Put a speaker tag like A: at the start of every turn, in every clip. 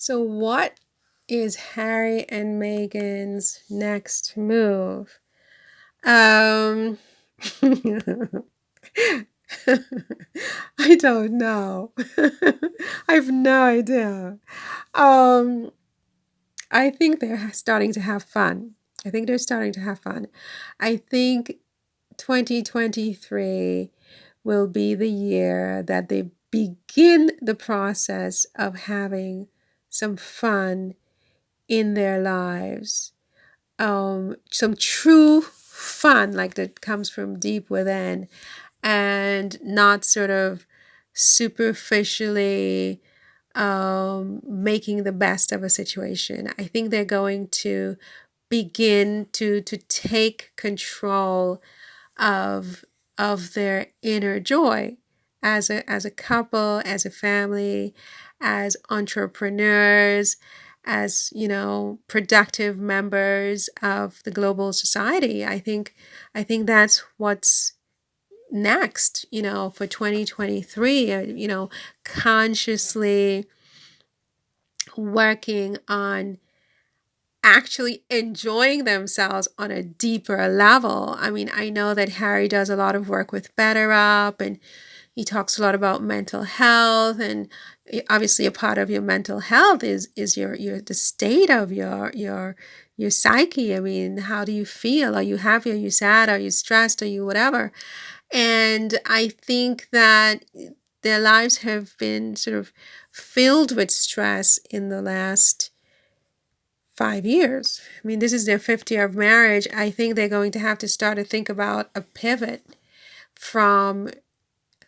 A: So, what is Harry and Meghan's next move? Um, I don't know. I have no idea. Um, I think they're starting to have fun. I think they're starting to have fun. I think 2023 will be the year that they begin the process of having some fun in their lives. Some true fun, like that comes from deep within and not sort of superficially making the best of a situation. I think they're going to begin to take control of their inner joy as a couple, as a family, as entrepreneurs, as productive members of the global society. I think that's what's next, for 2023, consciously working on actually enjoying themselves on a deeper level. I mean, I know that Harry does a lot of work with Better Up, and he talks a lot about mental health, and obviously a part of your mental health is your the state of your psyche. I mean, how do you feel? Are you happy? Are you sad? Are you stressed? Are you whatever? And I think that their lives have been sort of filled with stress in the last 5 years. I mean, this is their fifth year of marriage. I think they're going to have to start to think about a pivot from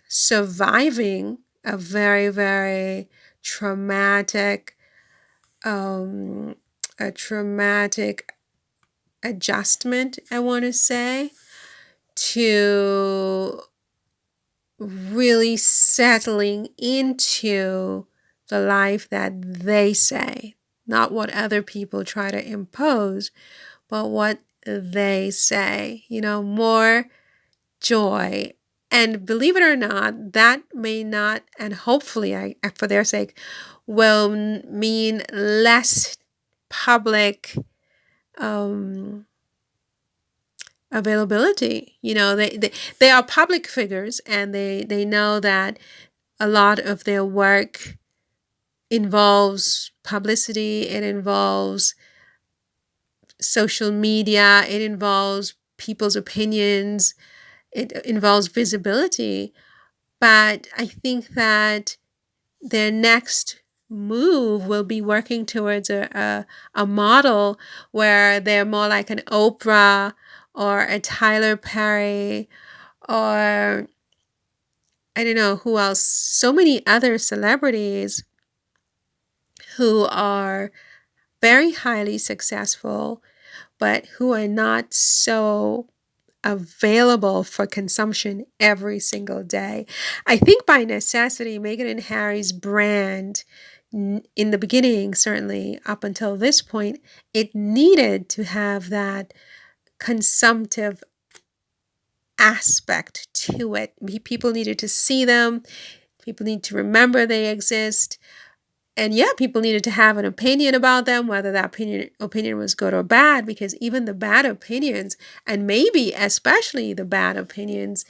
A: surviving a very, very traumatic, um, a traumatic adjustment, I want to say, to really settling into the life that they say, not what other people try to impose, but what they say, more joy. And believe it or not, that may not, and hopefully, for their sake, will mean less public um, availability. They are public figures, and they know that a lot of their work involves publicity, it involves social media, it involves people's opinions, it involves visibility. But I think that their next move will be working towards a model where they're more like an Oprah or a Tyler Perry, or I don't know who else, so many other celebrities who are very highly successful, but who are not so available for consumption every single day. I think by necessity, Meghan and Harry's brand, in the beginning, certainly up until this point, it needed to have that consumptive aspect to it. People needed to see them. People need to remember they exist. And yeah, people needed to have an opinion about them, whether that opinion was good or bad, because even the bad opinions, and maybe especially the bad opinions,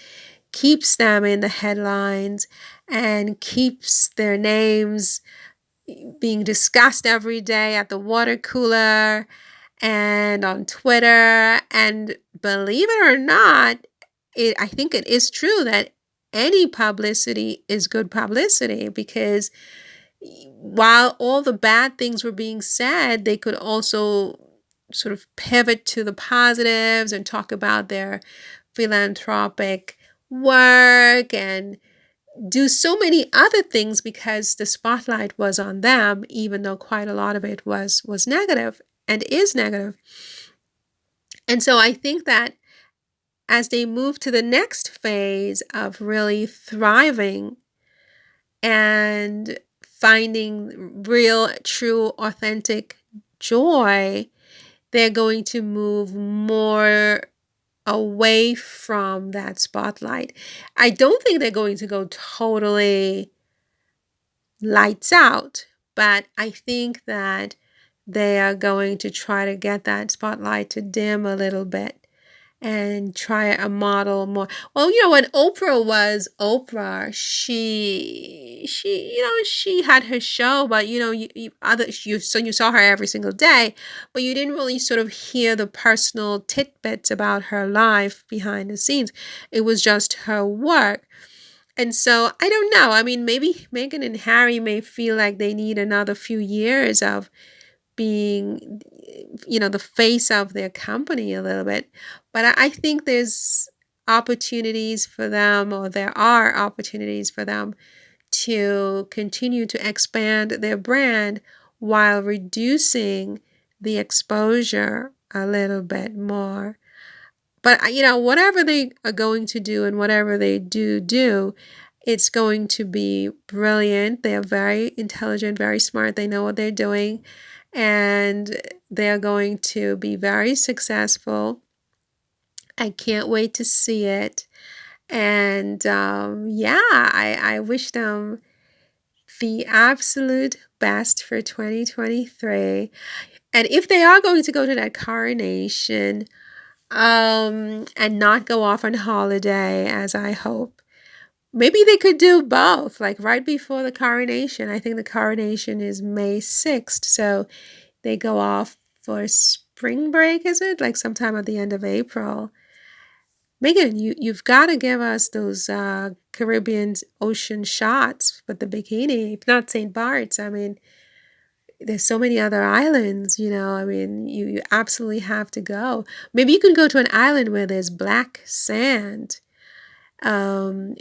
A: keeps them in the headlines and keeps their names being discussed every day at the water cooler and on Twitter. And believe it or not, I think it is true that any publicity is good publicity, because while all the bad things were being said, they could also sort of pivot to the positives and talk about their philanthropic work and do so many other things, because the spotlight was on them, even though quite a lot of it was negative and is negative. And so I think that as they move to the next phase of really thriving and finding real, true, authentic joy, they're going to move more away from that spotlight. I don't think they're going to go totally lights out, But I think that they are going to try to get that spotlight to dim a little bit and try a model more. Well, when Oprah was Oprah, she had her show, but you saw her every single day, but you didn't really sort of hear the personal tidbits about her life behind the scenes. It was just her work. And so I don't know. I mean, maybe Meghan and Harry may feel like they need another few years of being, the face of their company a little bit. But I think there's opportunities for them, or there are opportunities for them to continue to expand their brand while reducing the exposure a little bit more. But, whatever they are going to do and whatever they do, it's going to be brilliant. They are very intelligent, very smart. They know what they're doing, and they're going to be very successful. I can't wait to see it. And yeah, I wish them the absolute best for 2023. And if they are going to go to that coronation, and not go off on holiday, as I hope, maybe they could do both, like right before the coronation. I think the coronation is May 6th, so they go off for spring break, is it? Like sometime at the end of April. Meghan, you've got to give us those Caribbean ocean shots with the bikini. If not St. Bart's, I mean, there's so many other islands, I mean, you absolutely have to go. Maybe you can go to an island where there's black sand. Well,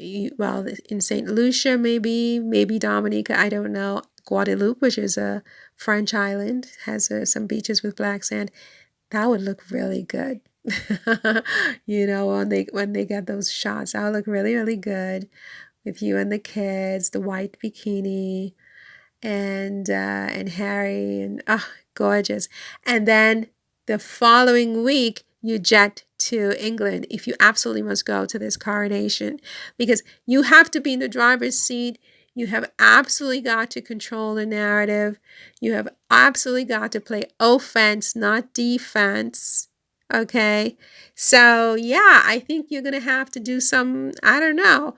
A: in St. Lucia, maybe Dominica, I don't know. Guadeloupe, which is a French island, has some beaches with black sand. That would look really good. When they get those shots, that would look really, really good with you and the kids, the white bikini, and Harry, and gorgeous. And then the following week you jet to England if you absolutely must go to this coronation, because you have to be in the driver's seat. You have absolutely got to control the narrative. You have absolutely got to play offense, not defense. Okay. So yeah, I think you're going to have to do some, I don't know,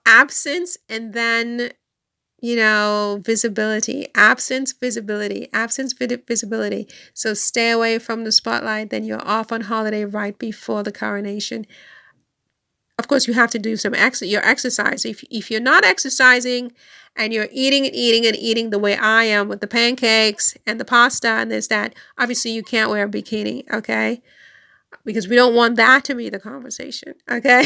A: absence, and then visibility, visibility. So stay away from the spotlight. Then you're off on holiday right before the coronation. Of course, you have to do your exercise. If you're not exercising and you're eating and eating and eating the way I am with the pancakes and the pasta and this, that, obviously you can't wear a bikini, okay? Because we don't want that to be the conversation, okay?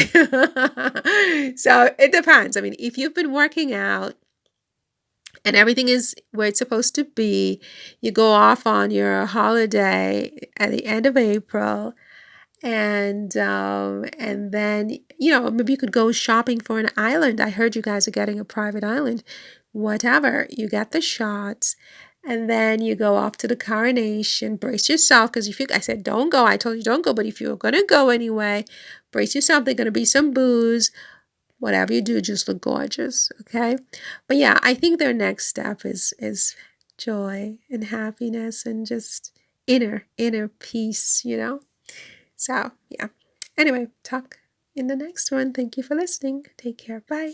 A: So it depends. I mean, if you've been working out and everything is where it's supposed to be, you go off on your holiday at the end of April, and then maybe you could go shopping for an island. I heard you guys are getting a private island. Whatever, you get the shots, and then you go off to the coronation. Brace yourself, because I said don't go, I told you don't go, but if you're gonna go anyway, brace yourself. There's gonna be some booze. Whatever you do, just look gorgeous, okay? But yeah, I think their next step is joy and happiness and just inner peace, So yeah. Anyway, talk in the next one. Thank you for listening. Take care. Bye.